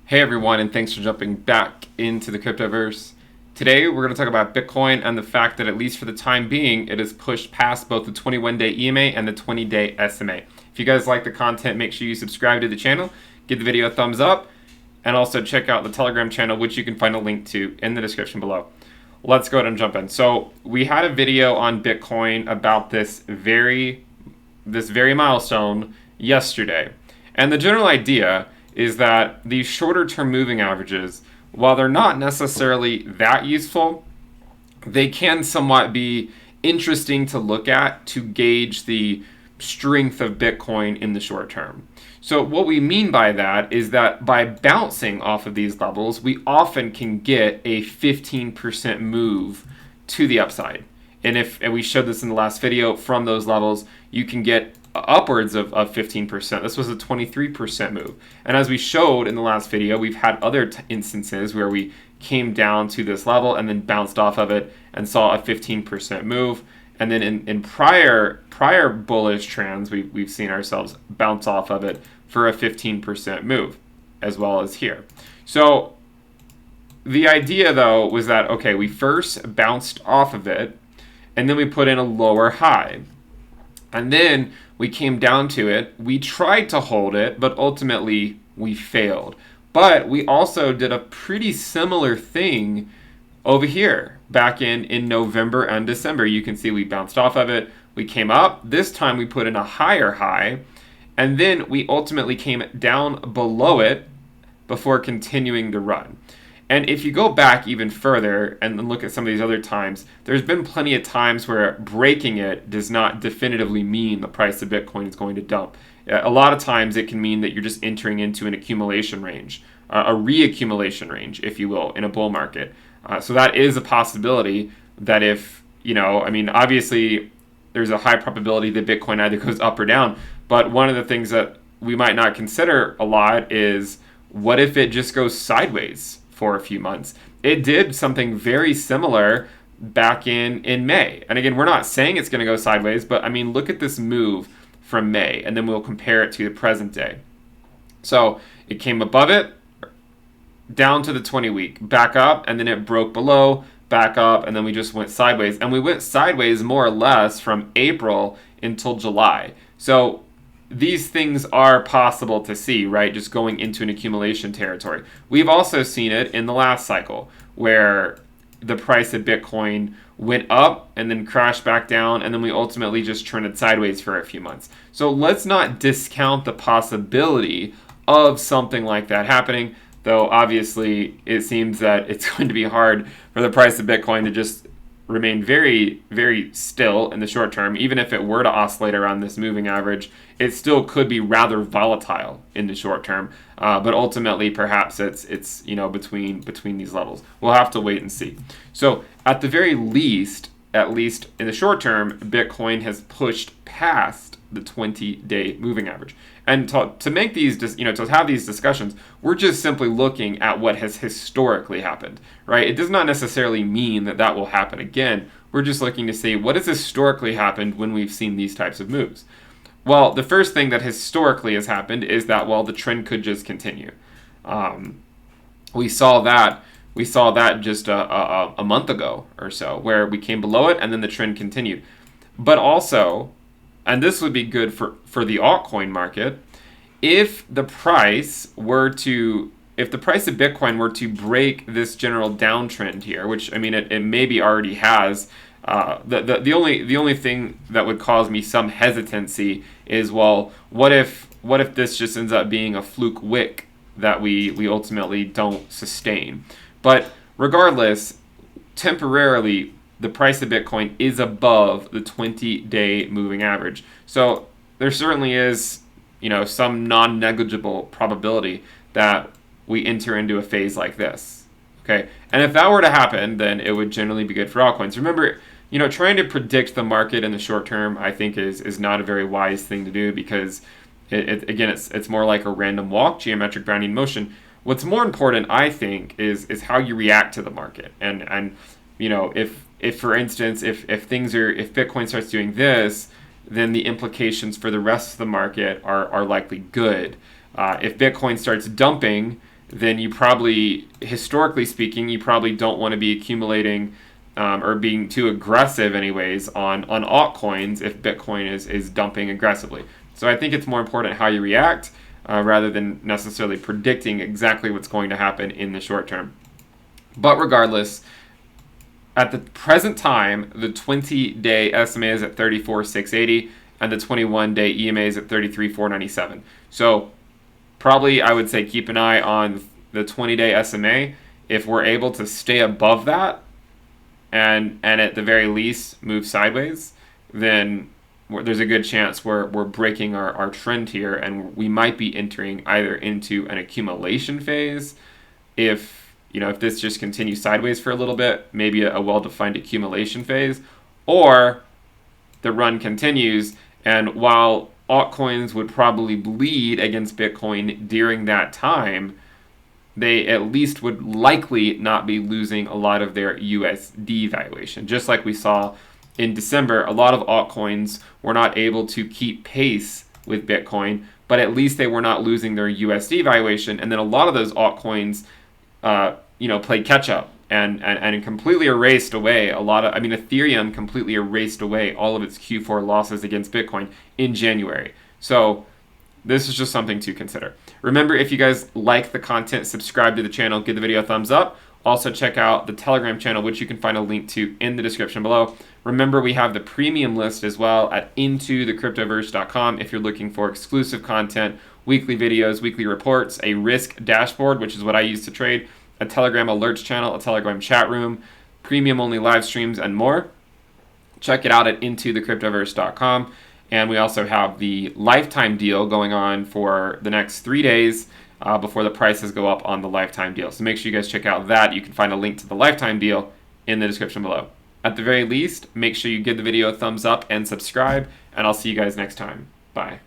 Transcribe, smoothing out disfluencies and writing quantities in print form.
Hey everyone, and thanks for jumping back into the cryptoverse. Today we're going to talk about Bitcoin and the fact that at least for the time being, it has pushed past both the 21-day EMA and the 20-day SMA. If you guys like the content, make sure you subscribe to the channel, give the video a thumbs up, and also check out the Telegram channel, which you can find a link to in the description below. Let's go ahead and jump in. So we had a video on Bitcoin about this very milestone yesterday, and the general idea is that these shorter term moving averages, while they're not necessarily that useful, they can somewhat be interesting to look at to gauge the strength of Bitcoin in the short term. So what we mean by that is that by bouncing off of these levels, we often can get a 15% move to the upside. And we showed this in the last video, from those levels, you can get upwards of 15%. This was a 23% move. And as we showed in the last video, we've had other instances where we came down to this level and then bounced off of it and saw a 15% move. And then in prior bullish trends, we've seen ourselves bounce off of it for a 15% move, as well as here. So the idea, though, was that, okay, we first bounced off of it, and then we put in a lower high. And then we came down to it. We tried to hold it, but ultimately we failed. But we also did a pretty similar thing over here back in November and December. You can see we bounced off of it. We came up. This time we put in a higher high. And then we ultimately came down below it before continuing to run. And if you go back even further and look at some of these other times, there's been plenty of times where breaking it does not definitively mean the price of Bitcoin is going to dump. A lot of times it can mean that you're just entering into an accumulation range, a re-accumulation range, if you will, in a bull market. So that is a possibility that if, obviously there's a high probability that Bitcoin either goes up or down. But one of the things that we might not consider a lot is, what if it just goes sideways for a few months? It did something very similar back in May. And again, we're not saying it's going to go sideways, but look at this move from May, and then we'll compare it to the present day. So it came above it, down to the 20-week, back up, and then it broke below, back up, and then we just went sideways. And we went sideways more or less from April until July. So these things are possible to see, right? Just going into an accumulation territory. We've also seen it in the last cycle, where the price of Bitcoin went up and then crashed back down, and then we ultimately just trended sideways for a few months. So let's not discount the possibility of something like that happening, though obviously it seems that it's going to be hard for the price of Bitcoin to just remain very, very still in the short term. Even if it were to oscillate around this moving average, it still could be rather volatile in the short term. But ultimately, perhaps it's between these levels. We'll have to wait and see. So at the very least, at least in the short term, Bitcoin has pushed past the 20-day moving average. And to make these, to have these discussions, we're just simply looking at what has historically happened, right? It does not necessarily mean that will happen again. We're just looking to see what has historically happened when we've seen these types of moves. Well, the first thing that historically has happened is that, well, the trend could just continue. We saw that just a month ago or so, where we came below it and then the trend continued. But also, and this would be good for the altcoin market, if the price of Bitcoin were to break this general downtrend here, which it maybe already has. The only thing that would cause me some hesitancy is, well, what if this just ends up being a fluke wick that we ultimately don't sustain? But regardless, temporarily, the price of Bitcoin is above the 20-day moving average. So there certainly is, some non-negligible probability that we enter into a phase like this. Okay, and if that were to happen, then it would generally be good for altcoins. Remember, trying to predict the market in the short term, I think is not a very wise thing to do, because it's more like a random walk, geometric bounding motion. What's more important, I think, is how you react to the market. And if for instance, if Bitcoin starts doing this, then the implications for the rest of the market are likely good. If Bitcoin starts dumping, then you probably, historically speaking, you probably don't want to be accumulating or being too aggressive anyways on altcoins if Bitcoin is dumping aggressively. So I think it's more important how you react rather than necessarily predicting exactly what's going to happen in the short term. But regardless, at the present time, the 20-day SMA is at 34,680 and the 21-day EMA is at 33,497. So probably I would say keep an eye on the 20-day SMA. If we're able to stay above that and at the very least move sideways, then there's a good chance we're breaking our trend here, and we might be entering either into an accumulation phase if this just continues sideways for a little bit, maybe a well-defined accumulation phase, or the run continues, and while altcoins would probably bleed against Bitcoin during that time, they at least would likely not be losing a lot of their USD valuation. Just like we saw in December, a lot of altcoins were not able to keep pace with Bitcoin, but at least they were not losing their USD valuation, and then a lot of those altcoins played catch up and completely erased away Ethereum completely erased away all of its Q4 losses against Bitcoin in January. So this is just something to consider. Remember, if you guys like the content, subscribe to the channel, give the video a thumbs up. Also check out the Telegram channel, which you can find a link to in the description below. Remember, we have the premium list as well at intothecryptoverse.com if you're looking for exclusive content, weekly videos, weekly reports, a risk dashboard, which is what I use to trade, a Telegram alerts channel, a Telegram chat room, premium-only live streams, and more. Check it out at intothecryptoverse.com. And we also have the lifetime deal going on for the next 3 days before the prices go up on the lifetime deal. So make sure you guys check out that. You can find a link to the lifetime deal in the description below. At the very least, make sure you give the video a thumbs up and subscribe, and I'll see you guys next time. Bye.